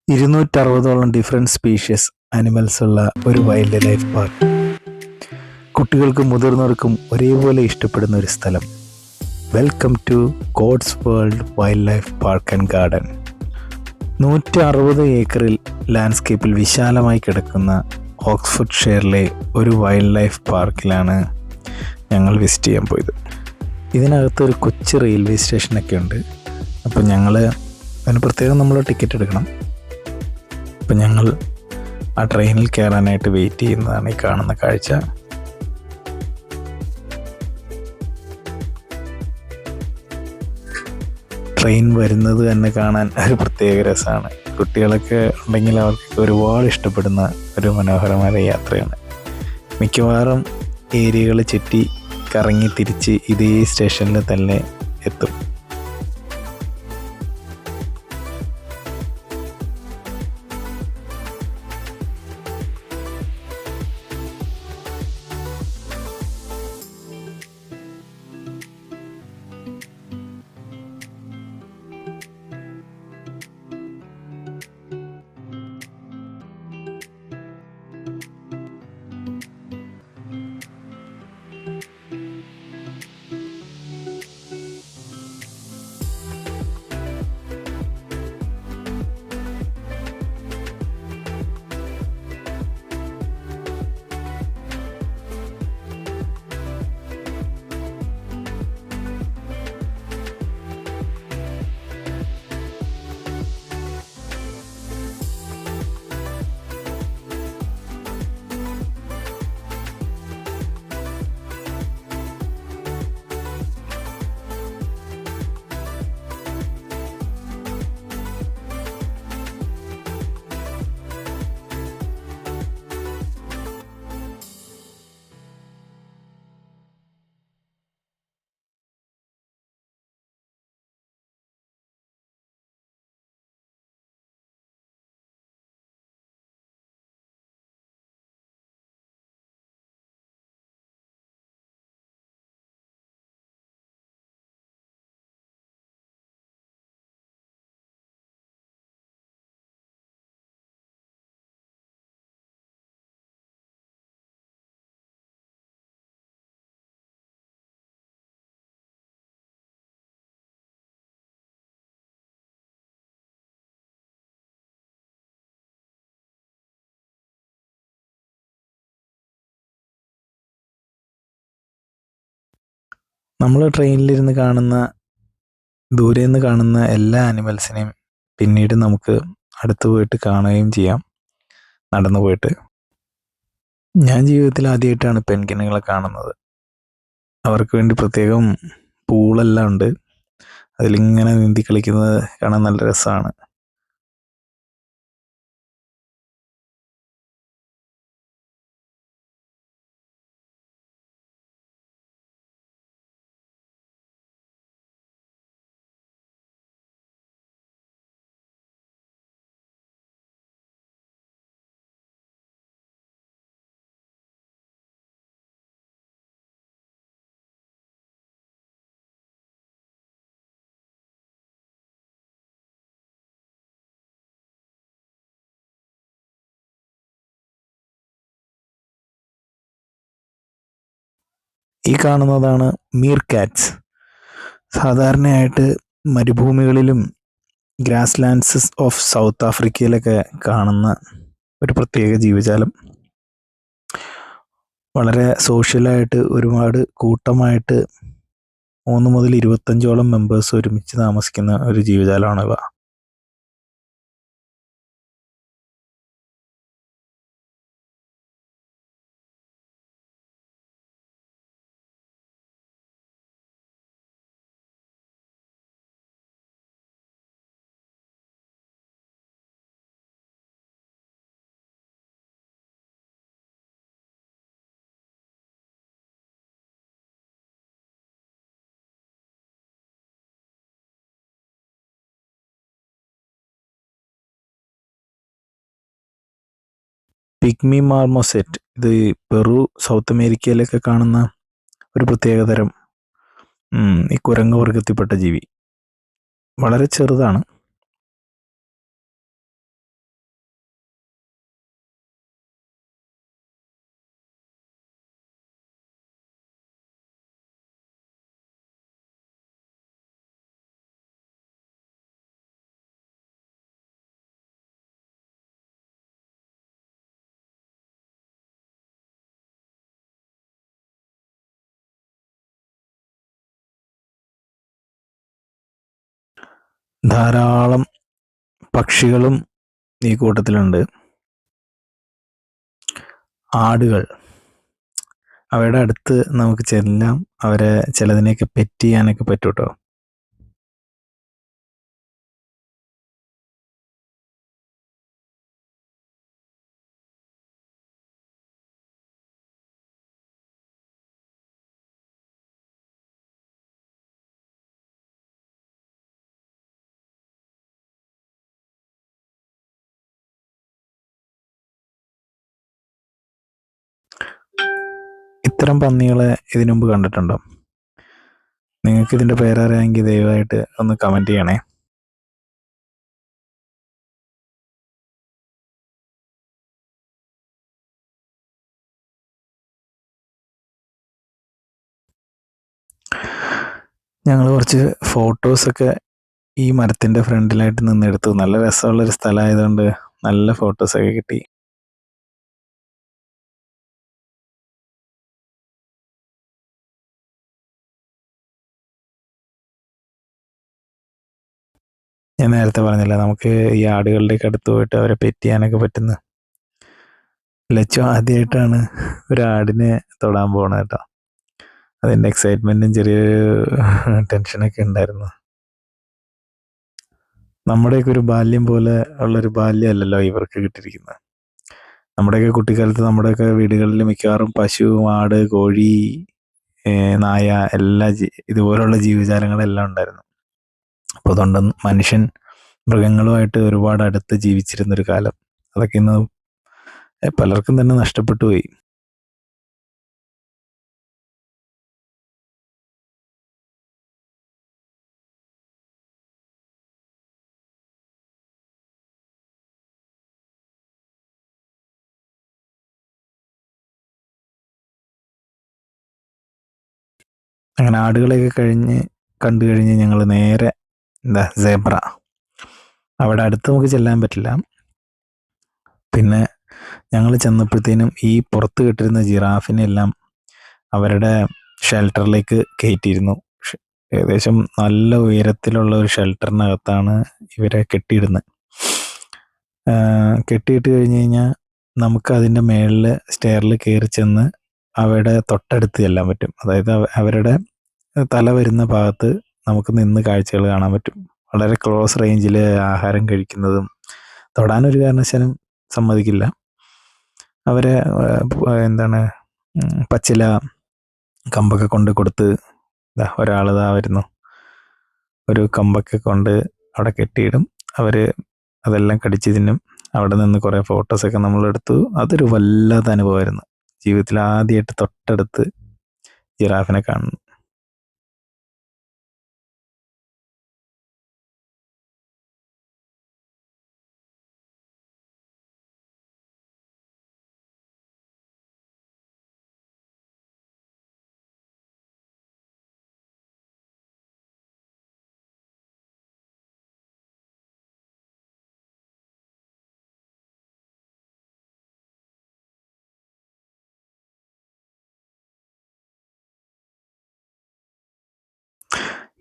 260ഓളം different species animals ഉള്ള ഒരു wild life park. കുട്ടികൾക്കും മുതിർന്നവർക്കും ഒരേപോലെ ഇഷ്ടപ്പെടുന്ന ഒരു സ്ഥലം. Welcome to God's World wild life park and garden. 160 ഏക്കറിൽ ലാൻഡ്സ്കേപ്പിൽ വിശാലമായി കിടക്കുന്ന ഓക്സ്ഫോർഡ് ഷെയറിലെ ഒരു വൈൽഡ് ലൈഫ് പാർക്കിലാണ് ഞങ്ങൾ വിസിറ്റ് ചെയ്യാൻ പോയത്. ഇതിനകത്തൊരു കൊച്ചു റെയിൽവേ സ്റ്റേഷനൊക്കെ ഉണ്ട്. അപ്പോൾ അതിന് പ്രത്യേകം നമ്മൾ ടിക്കറ്റ് എടുക്കണം. അപ്പം ഞങ്ങൾ ആ ട്രെയിനിൽ കയറാനായിട്ട് വെയിറ്റ് ചെയ്യുന്നതാണ് ഈ കാണുന്ന കാഴ്ച. ട്രെയിൻ വരുന്നത് തന്നെ കാണാൻ ഒരു പ്രത്യേക രസമാണ്. കുട്ടികളൊക്കെ ഉണ്ടെങ്കിൽ അവർക്ക് ഒരുപാട് ഇഷ്ടപ്പെടുന്ന ഒരു മനോഹരമായ യാത്രയാണ്. മിക്കവാറും ഏരിയകൾ ചുറ്റി കറങ്ങി തിരിച്ച് ഇതേ സ്റ്റേഷനിൽ തന്നെ എത്തും. നമ്മൾ ട്രെയിനിലിരുന്ന് ദൂരെ നിന്ന് കാണുന്ന എല്ലാ ആനിമൽസിനെയും പിന്നീട് നമുക്ക് അടുത്ത് പോയിട്ട് കാണുകയും ചെയ്യാം, നടന്നു പോയിട്ട്. ഞാൻ ജീവിതത്തിൽ ആദ്യമായിട്ടാണ് പെൻഗ്വിനുകളെ കാണുന്നത്. അവർക്ക് വേണ്ടി പ്രത്യേകം പൂളെല്ലാം ഉണ്ട്. അതിലിങ്ങനെ നീന്തി കളിക്കുന്നത് കാണാൻ നല്ല രസമാണ്. ഈ കാണുന്നതാണ് മീർ കാറ്റ്സ്. സാധാരണയായിട്ട് മരുഭൂമികളിലും ഗ്രാസ് ലാൻഡ്സ് ഓഫ് സൗത്ത് ആഫ്രിക്കയിലൊക്കെ കാണുന്ന ഒരു പ്രത്യേക ജീവജാലം. വളരെ സോഷ്യലായിട്ട് ഒരുപാട് കൂട്ടമായിട്ട് 3 മുതൽ 25ഓളം മെമ്പേഴ്സ് ഒരുമിച്ച് താമസിക്കുന്ന ഒരു ജീവജാലമാണ് ഇവ. Pygmy marmoset. ഇത് പെറു, സൗത്ത് അമേരിക്കയിലൊക്കെ കാണുന്ന ഒരു പ്രത്യേകതരം ഈ കുരങ്ങ് വർഗത്തിൽപ്പെട്ട ജീവി. വളരെ ചെറുതാണ്. ധാരാളം പക്ഷികളും ഈ കൂട്ടത്തിലുണ്ട്. ആടുകൾ, അവയുടെ അടുത്ത് നമുക്ക് ചെല്ലാം, അവരെ ചിലതിനെയൊക്കെ പെറ്റ് ചെയ്യാനൊക്കെ പറ്റും കേട്ടോ. ഇത്തരം പന്നികളെ ഇതിനു മുമ്പ് കണ്ടിട്ടുണ്ടോ? നിങ്ങൾക്ക് ഇതിൻ്റെ പേരറിയാമെങ്കിൽ ദയവായിട്ട് ഒന്ന് കമൻറ്റ് ചെയ്യണേ. ഞങ്ങൾ കുറച്ച് ഫോട്ടോസൊക്കെ ഈ മരത്തിൻ്റെ ഫ്രണ്ടിലായിട്ട് നിന്നെടുത്തു. നല്ല രസമുള്ളൊരു സ്ഥലമായതുകൊണ്ട് നല്ല ഫോട്ടോസൊക്കെ കിട്ടി. ഞാൻ നേരത്തെ പറഞ്ഞില്ല, നമുക്ക് ഈ ആടുകളുടെയൊക്കെ അടുത്ത് പോയിട്ട് അവരെ പെറ്റ് ചെയ്യാനൊക്കെ പറ്റുന്നു. ലച്ചു ആദ്യമായിട്ടാണ് ഒരു ആടിനെ തൊടാൻ പോണത് കേട്ടോ. അതിൻ്റെ എക്സൈറ്റ്മെൻറ്റും ചെറിയൊരു ടെൻഷനൊക്കെ ഉണ്ടായിരുന്നു. നമ്മുടെയൊക്കെ ഒരു ബാല്യം പോലെ ഉള്ളൊരു ബാല്യമല്ലല്ലോ ഇവർക്ക് കിട്ടിയിരിക്കുന്നത്. നമ്മുടെയൊക്കെ കുട്ടിക്കാലത്ത് നമ്മുടെയൊക്കെ വീടുകളിൽ മിക്കവാറും പശു, ആട്, കോഴി, നായ, എല്ലാ ഇതുപോലുള്ള ജീവജാലങ്ങളെല്ലാം ഉണ്ടായിരുന്നു. അപ്പോൾ അതുകൊണ്ട് മനുഷ്യൻ മൃഗങ്ങളുമായിട്ട് ഒരുപാട് അടുത്ത് ജീവിച്ചിരുന്നൊരു കാലം, അതൊക്കെ ഇന്ന് പലർക്കും തന്നെ നഷ്ടപ്പെട്ടു പോയി. അങ്ങനെ ആടുകളെയൊക്കെ കണ്ടു കഴിഞ്ഞ് ഞങ്ങൾ നേരെ സേബ്ര, അവിടെ അടുത്ത് നമുക്ക് ചെല്ലാൻ പറ്റില്ല. പിന്നെ ഞങ്ങൾ ചെന്നപ്പോഴത്തേനും ഈ പുറത്ത് കെട്ടിരുന്ന ജിറാഫിനെല്ലാം അവരുടെ ഷെൽട്ടറിലേക്ക് കയറ്റിയിരുന്നു. ഏകദേശം നല്ല ഉയരത്തിലുള്ള ഒരു ഷെൽട്ടറിനകത്താണ് ഇവരെ കെട്ടിയിടുന്നത്. കെട്ടിയിട്ട് കഴിഞ്ഞ് കഴിഞ്ഞാൽ നമുക്ക് അതിൻ്റെ മേളിൽ സ്റ്റെയറിൽ കയറി ചെന്ന് അവയുടെ തൊട്ടടുത്ത് ചെല്ലാൻ പറ്റും. അതായത് അവരുടെ തല വരുന്ന ഭാഗത്ത് നമുക്ക് നിന്ന് കാഴ്ചകൾ കാണാൻ പറ്റും. വളരെ ക്ലോസ് റേഞ്ചിൽ ആഹാരം കഴിക്കുന്നതും തൊടാനൊരു കാരണവശാലും സമ്മതിക്കില്ല. അവരെ പച്ചില കമ്പൊക്കെ കൊണ്ട് കൊടുത്ത്, ഒരാളിതാ വരുന്നു, ഒരു കമ്പൊക്കെ കൊണ്ട് അവിടെ കെട്ടിയിടും. അവർ അതെല്ലാം കടിച്ച് തിന്നും. അവിടെ നിന്ന് കുറേ ഫോട്ടോസൊക്കെ നമ്മളെടുത്തു. അതൊരു വല്ലാത്ത അനുഭവമായിരുന്നു. ജീവിതത്തിൽ ആദ്യമായിട്ട് തൊട്ടടുത്ത് ജിറാഫിനെ കാണുന്നു.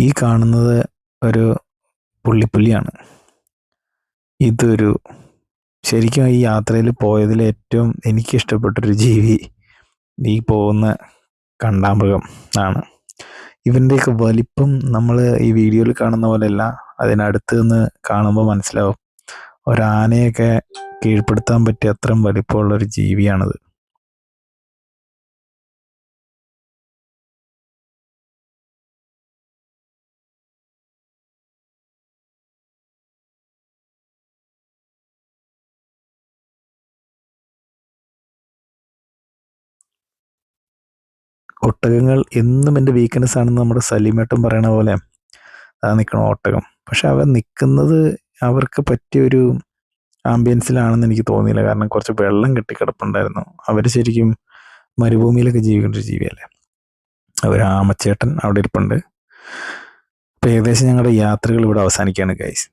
ഈ കാണുന്നത് ഒരു പുള്ളിപ്പുലിയാണ്. ഇതൊരു ശരിക്കും ഈ യാത്രയിൽ പോയതിൽ ഏറ്റവും എനിക്കിഷ്ടപ്പെട്ടൊരു ജീവി ഈ പോകുന്ന കണ്ടാമൃഗം ആണ്. ഇവൻ്റെയൊക്കെ വലിപ്പം നമ്മൾ ഈ വീഡിയോയിൽ കാണുന്ന പോലെയല്ല, അതിനടുത്ത് നിന്ന് കാണുമ്പോൾ മനസ്സിലാവും. ഒരാനയൊക്കെ കീഴ്പ്പെടുത്താൻ പറ്റിയ അത്രയും വലിപ്പമുള്ളൊരു ജീവിയാണിത്. ഒട്ടകങ്ങൾ എന്നും എൻ്റെ വീക്ക്നെസ് ആണെന്ന് നമ്മുടെ സലീമേട്ടൻ പറയണ പോലെ അത് നിൽക്കണം ഒട്ടകം. പക്ഷെ അവ നിൽക്കുന്നത് അവർക്ക് പറ്റിയൊരു ആംബിയൻസിലാണെന്ന് എനിക്ക് തോന്നിയില്ല. കാരണം കുറച്ച് വെള്ളം കെട്ടിക്കിടപ്പുണ്ടായിരുന്നു. അവർ ശരിക്കും മരുഭൂമിയിലൊക്കെ ജീവിക്കേണ്ട ഒരു ജീവിയല്ലേ. ഒരു ആമച്ചേട്ടൻ അവിടെ ഇരിപ്പുണ്ട്. അപ്പോൾ ഏകദേശം ഞങ്ങളുടെ യാത്രകൾ ഇവിടെ അവസാനിക്കുകയാണ് ഗൈസ്.